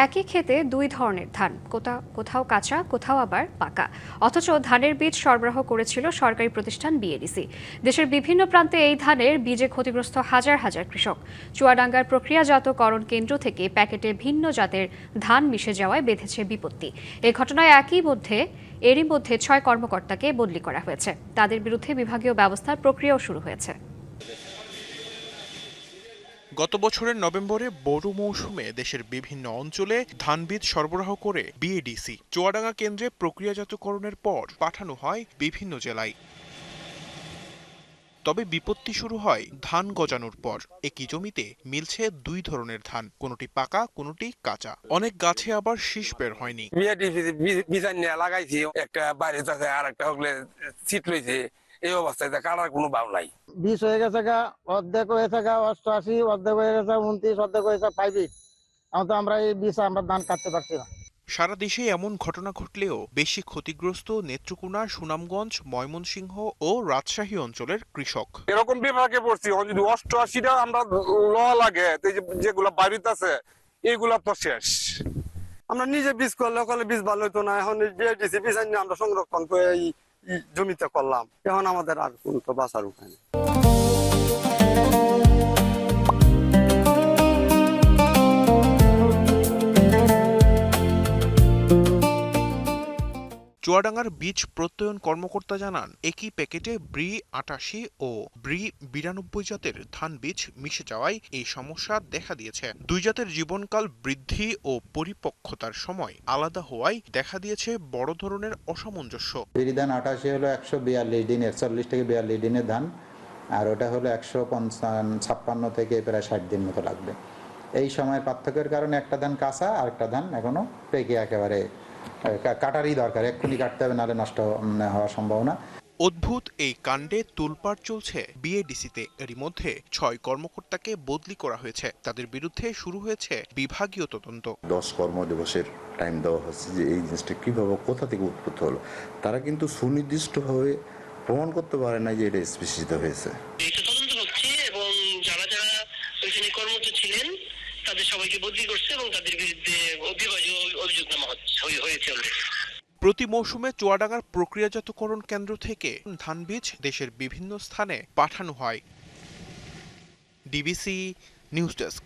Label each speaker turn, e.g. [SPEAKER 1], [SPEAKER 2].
[SPEAKER 1] একই ক্ষেতে দুই ধরনের ধান, কোথাও কাঁচা, কোথাও আবার পাকা। অথচ ধানের বীজ সরবরাহ করেছিল সরকারি প্রতিষ্ঠান বিএডিসি। দেশের বিভিন্ন প্রান্তে এই ধানের বীজে ক্ষতিগ্রস্ত হাজার হাজার কৃষক। চুয়াডাঙ্গার প্রক্রিয়াজাতকরণ কেন্দ্র থেকে প্যাকেটে ভিন্ন জাতের ধান মিশে যাওয়ায় বেঁধেছে বিপত্তি। এ ঘটনায় এরই মধ্যে ৬ কর্মকর্তাকে বদলি করা হয়েছে। তাদের বিরুদ্ধে বিভাগীয় ব্যবস্থার প্রক্রিয়াও শুরু হয়েছে।
[SPEAKER 2] গত বছরের নভেম্বরে বোরো মৌসুমে দেশের বিভিন্ন অঞ্চলে ধান বীজ সরবরাহ করে বিএডিসি। চুয়াডাঙ্গা কেন্দ্রে প্রক্রিয়াজাতকরণের পর পাঠানো হয় বিভিন্ন জেলায়। তবে বিপত্তি শুরু হয় ধান গজানোর পর। একই জমিতে মিলছে দুই ধরনের ধান, কোনোটি পাকা, কোনোটি কাঁচা। অনেক গাছে আবার শীষ বের হয়নি।
[SPEAKER 3] লাগাইছি, একটা বাইরে আছে আর একটা হলে সিট লইছে। এই অবস্থায় কাটার কোনো ভাব নাই।
[SPEAKER 4] 20 হয়ে গেছে গা, অর্ধেক হয়েছে গা 88, অর্ধেক হয়ে গেছে 29, অর্ধেক হয়েছে 5। এখন তো আমরা এই 20 আমরা ধান কাটতে পারছি না।
[SPEAKER 2] সারা দেশে এমন ঘটনা ঘটলেও বেশি ক্ষতিগ্রস্ত নেত্রকোনা, সুনামগঞ্জ, ময়মনসিংহ ও রাজশাহী অঞ্চলের কৃষক।
[SPEAKER 3] এরকম বিভাগে পড়ছি, যদি 88টা আমরা ল লাগে, যেগুলো বাড়িতে আছে এইগুলা তো শেষ। আমরা নিজে বীজ করলে বীজ ভালো হতো না। এখন বিএডিসি বীজ আনি আমরা সংরক্ষণ করে এই জমিতে করলাম। এখন আমাদের আর কোনো তো বাঁচার উপায় নেই।
[SPEAKER 2] চুয়াডাঙ্গার বীজ প্রত্যয়ন কর্মকর্তা জানান, একই প্যাকেটে ব্রি 88 ও ব্রি 92 জাতের ধান বীজ মিশে যাওয়ায় এই সমস্যা দেখা দিয়েছে। দুই জাতের জীবনকাল, বৃদ্ধি ও পরিপক্কতার সময় আলাদা হওয়ায় দেখা দিয়েছে বড় ধরনের অসামঞ্জস্য।
[SPEAKER 5] ব্রি ধান 88 হলো 142 দিনের, 40 থেকে 42 দিনের ধান, আর ওটা হলো 156 থেকে প্রায় 60 দিন মতো লাগবে। এই সময়ের পার্থক্যের কারণে একটা ধান কাঁচা আর একটা ধান এখনো পেকে একেবারে কাটারই দরকার, এক্ষুনি কাটতে হবে, নাহলে নষ্ট হওয়ার সম্ভাবনা।
[SPEAKER 2] অদ্ভুত এই কাণ্ডে তোলপাড় চলছে বিএডিসিতে। এরই মধ্যে 6 কর্মকর্তাকে বদলি করা হয়েছে। তাদের বিরুদ্ধে শুরু হয়েছে বিভাগীয় তদন্ত।
[SPEAKER 6] 10 কর্মদিবসের টাইম দেওয়া হচ্ছে যে এই জিনিসটা কিভাবে, কোথা থেকে উৎপত্তি হলো। তারা কিন্তু সুনির্দিষ্টভাবে প্রমাণ করতে পারে না যে এটা স্পেসিফিক হয়েছে।
[SPEAKER 7] তদন্ত হচ্ছে এবং যারা যারা ওইখানে কর্মরত ছিলেন তাদের সবাইকে বদলি করছে এবং তাদের বিরুদ্ধে বিভাগীয় অভিযোগনামা হয়েছে অলরেডি।
[SPEAKER 2] প্রতি মৌসুমে চুয়াডাঙ্গার প্রক্রিয়াজাতকরণ কেন্দ্র থেকে ধান বীজ দেশের বিভিন্ন স্থানে পাঠানো হয়। DBC news desk.